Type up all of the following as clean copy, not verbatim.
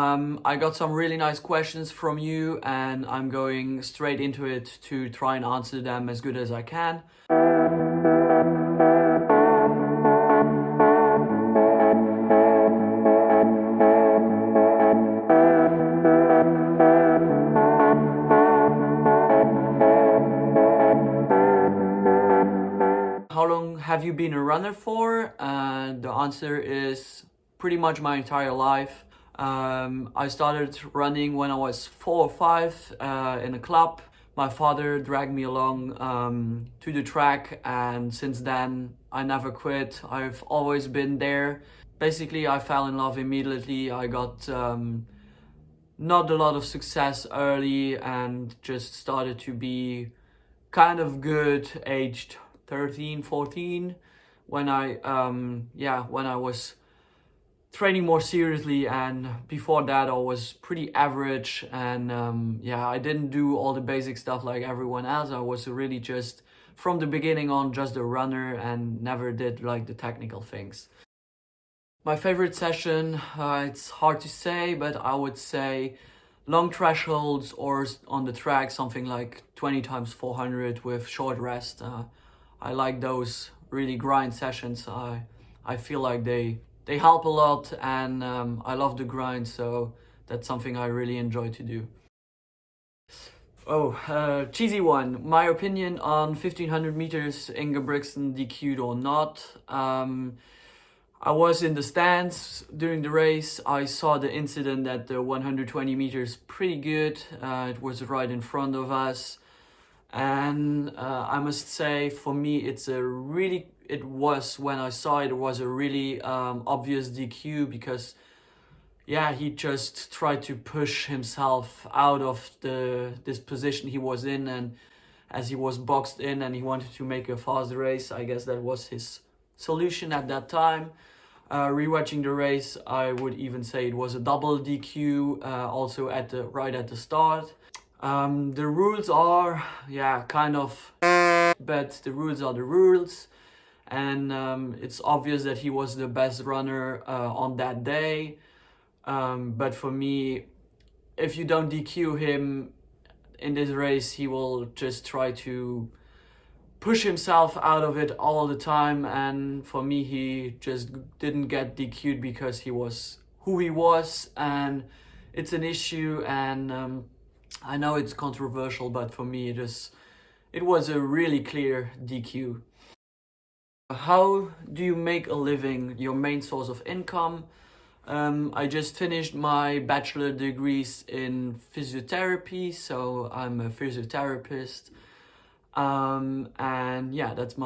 I got some really nice questions from you and I'm going straight into it to try and answer them as good as I can. How long have you been a runner for? The answer is pretty much my entire life. I started running when I was 4 or 5 in a club. My father dragged me along to the track, and since then I never quit. I've always been there. Basically, I fell in love immediately. I got not a lot of success early and just started to be kind of good aged 13, 14 when I was training more seriously, and before that I was pretty average, and I didn't do all the basic stuff like everyone else. I was really just from the beginning on just a runner and never did like the technical things. My favorite session, it's hard to say, but I would say long thresholds or on the track something like 20 times 400 with short rest. I like those really grind sessions. I feel like they help a lot, and I love the grind, so that's something I really enjoy to do. Cheesy one. My opinion on 1500 meters, Ingebrigtsen DQ'd or not. I was in the stands during the race. I saw the incident at the 120 meters pretty good. It was right in front of us. And I must say, for me, when I saw it, it was a really obvious DQ, because he just tried to push himself out of this position he was in, and as he was boxed in and he wanted to make a fast race, I guess that was his solution at that time. Rewatching the race, I would even say it was a double DQ, also right at the start. The rules are, kind of, but the rules are the rules. And it's obvious that he was the best runner on that day. But for me, if you don't DQ him in this race, he will just try to push himself out of it all the time. And for me, he just didn't get DQ'd because he was who he was. And it's an issue, and I know it's controversial, but for me it was a really clear DQ. How do you make a living, your main source of income? I just finished my bachelor degrees in physiotherapy, so I'm a physiotherapist. That's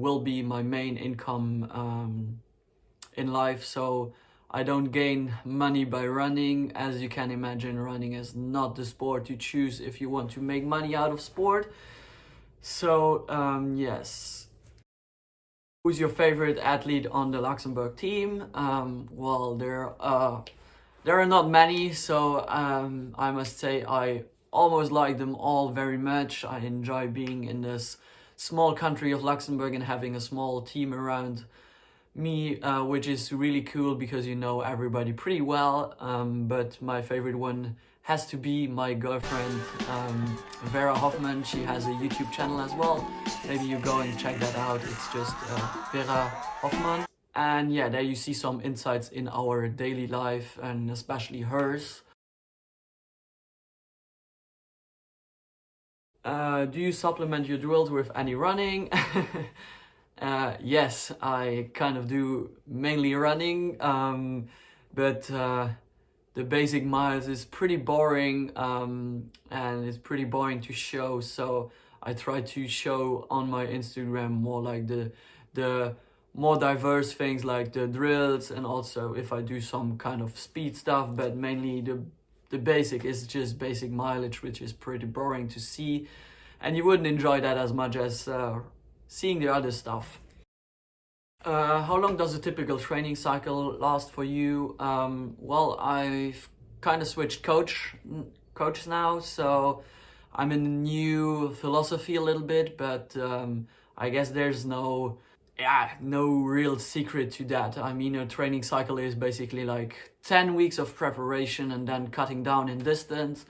will be my main income in life. So I don't gain money by running. As you can imagine, running is not the sport you choose if you want to make money out of sport. So, yes. Who's your favorite athlete on the Luxembourg team? Well, there are not many, so I must say I almost like them all very much. I enjoy being in this small country of Luxembourg and having a small team around me, which is really cool because you know everybody pretty well. But my favorite one has to be my girlfriend, Vera Hoffman. She has a YouTube channel as well. Maybe you go and check that out. It's just Vera Hoffman. And there you see some insights in our daily life, and especially hers. Do you supplement your drills with any running? Yes, I kind of do mainly running, but the basic miles is pretty boring, and it's pretty boring to show, so I try to show on my Instagram more like the more diverse things like the drills, and also if I do some kind of speed stuff, but mainly the basic is just basic mileage, which is pretty boring to see, and you wouldn't enjoy that as much as seeing the other stuff. How long does a typical training cycle last for you? Well, I've kind of switched coach now, so I'm in a new philosophy a little bit, but I guess there's no yeah, no real secret to that. I mean, a training cycle is basically like 10 weeks of preparation and then cutting down in distance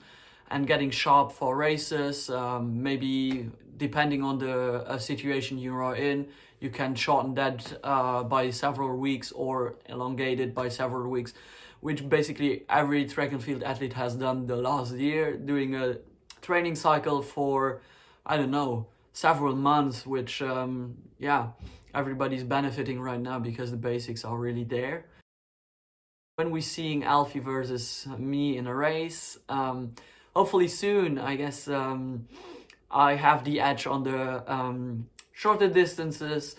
and getting sharp for races. Maybe depending on the situation you are in, you can shorten that by several weeks or elongate it by several weeks, which basically every track and field athlete has done the last year, doing a training cycle for, I don't know, several months, which, yeah, everybody's benefiting right now because the basics are really there. When we're seeing Alfie versus me in a race, hopefully soon, I guess, I have the edge on the shorter distances,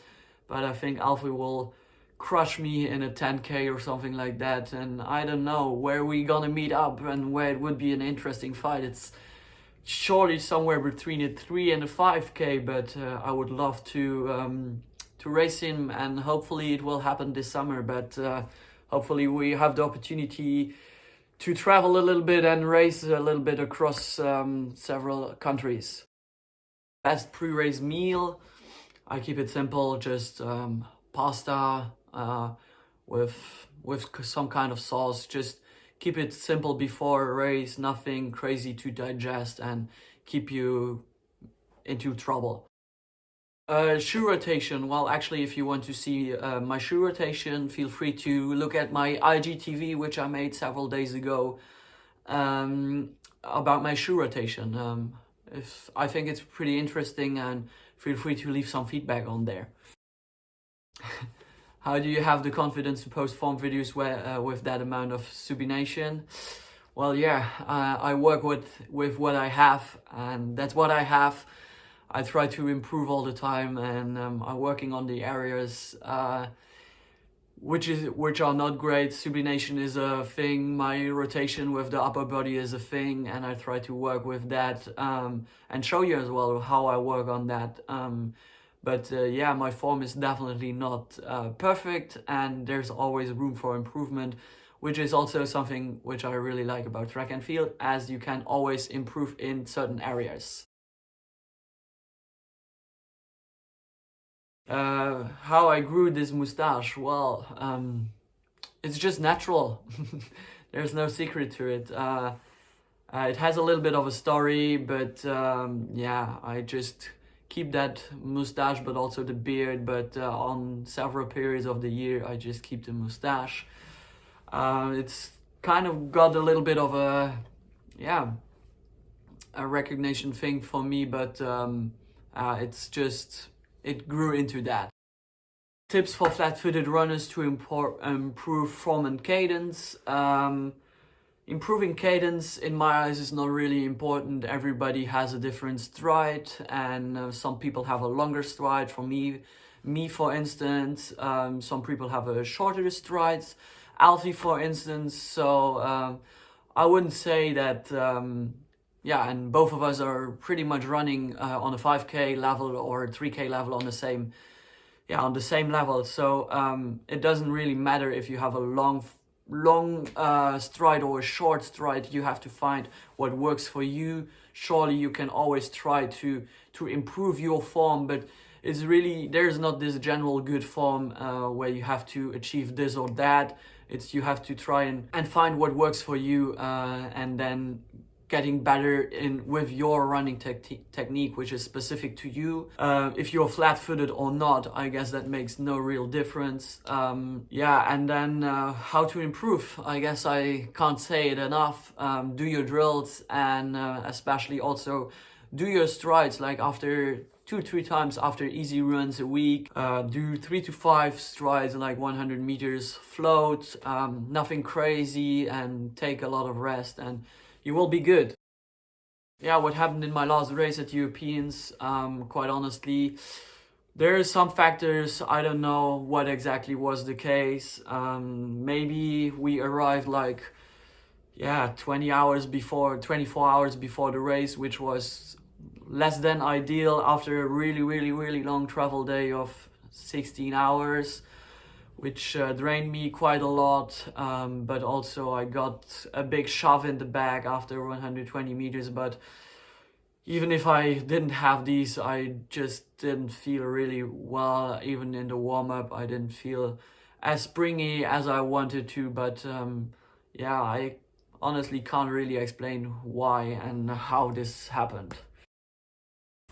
but I think Alfie will crush me in a 10K or something like that, and I don't know where we gonna meet up and where it would be an interesting fight. It's surely somewhere between a 3 and a 5K, but I would love to race him, and hopefully it will happen this summer. But hopefully we have the opportunity to travel a little bit and race a little bit across several countries. Best pre-race meal, I keep it simple, just pasta with some kind of sauce. Just keep it simple before a race, nothing crazy to digest and keep you into trouble. Shoe rotation. Well, actually, if you want to see my shoe rotation, feel free to look at my IGTV, which I made several days ago, about my shoe rotation. If I think it's pretty interesting, and feel free to leave some feedback on there. How do you have the confidence to post form videos with that amount of subination? Well, yeah, I work with what I have, and that's what I have. I try to improve all the time, and I'm working on the areas which are not great. Subination is a thing. My rotation with the upper body is a thing, and I try to work with that and show you as well how I work on that. But yeah, my form is definitely not perfect, and there's always room for improvement, which is also something which I really like about track and field, as you can always improve in certain areas. How I grew this moustache? Well, it's just natural. There's no secret to it. It has a little bit of a story, but yeah, I just keep that moustache, but also the beard. But on several periods of the year, I just keep the moustache. It's kind of got a little bit of a, yeah, a recognition thing for me, but it's just, it grew into that. Tips for flat-footed runners to improve form and cadence. Improving cadence, in my eyes, is not really important. Everybody has a different stride, and some people have a longer stride. For me, for instance, some people have a shorter strides. Alfie, for instance. So I wouldn't say that. Yeah, and both of us are pretty much running on a 5K level or a 3K level on the same, on the same level. So it doesn't really matter if you have a long stride or a short stride. You have to find what works for you. Surely you can always try to improve your form, but it's really, there's not this general good form where you have to achieve this or that. It's, you have to try and find what works for you, and then getting better with your running technique, which is specific to you. If you're flat-footed or not, I guess that makes no real difference. Yeah, and then how to improve. I guess I can't say it enough. Do your drills, and especially also do your strides, like after 2-3 times after easy runs a week. Do 3 to 5 strides, like 100 meters float, nothing crazy, and take a lot of rest, and you will be good. Yeah, what happened in my last race at Europeans, quite honestly, there are some factors. I don't know what exactly was the case. Maybe we arrived like, 24 hours before the race, which was less than ideal after a really long travel day of 16 hours. Which drained me quite a lot, but also I got a big shove in the back after 120 meters. But even if I didn't have these, I just didn't feel really well. Even in the warm-up, I didn't feel as springy as I wanted to, but yeah, I honestly can't really explain why and how this happened.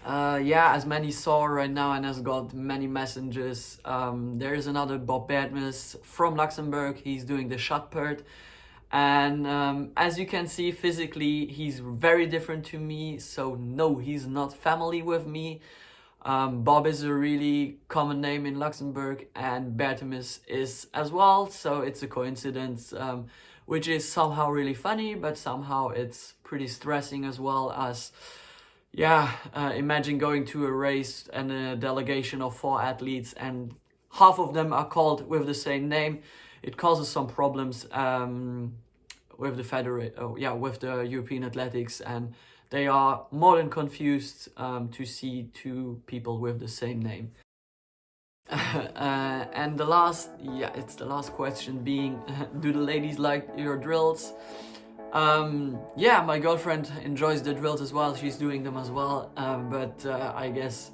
Yeah, as many saw right now and has got many messages, there is another Bob Bertemes from Luxembourg. He's doing the shot put. And as you can see, physically, he's very different to me. So no, he's not family with me. Bob is a really common name in Luxembourg, and Bertemes is as well. So it's a coincidence, which is somehow really funny, but somehow it's pretty stressing as well. As yeah, imagine going to a race and a delegation of 4 athletes and half of them are called with the same name. It causes some problems with the European athletics, and they are more than confused to see 2 people with the same name. And it's the last question being, do the ladies like your drills? Yeah, my girlfriend enjoys the drills as well. She's doing them as well, but I guess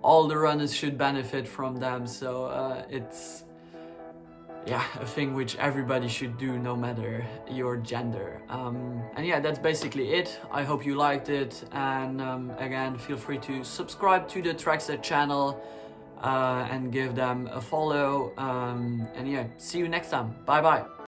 all the runners should benefit from them. So it's a thing which everybody should do, no matter your gender. And yeah, that's basically it. I hope you liked it, and again, feel free to subscribe to the Trackstaa channel and give them a follow. And yeah, see you next time. Bye bye.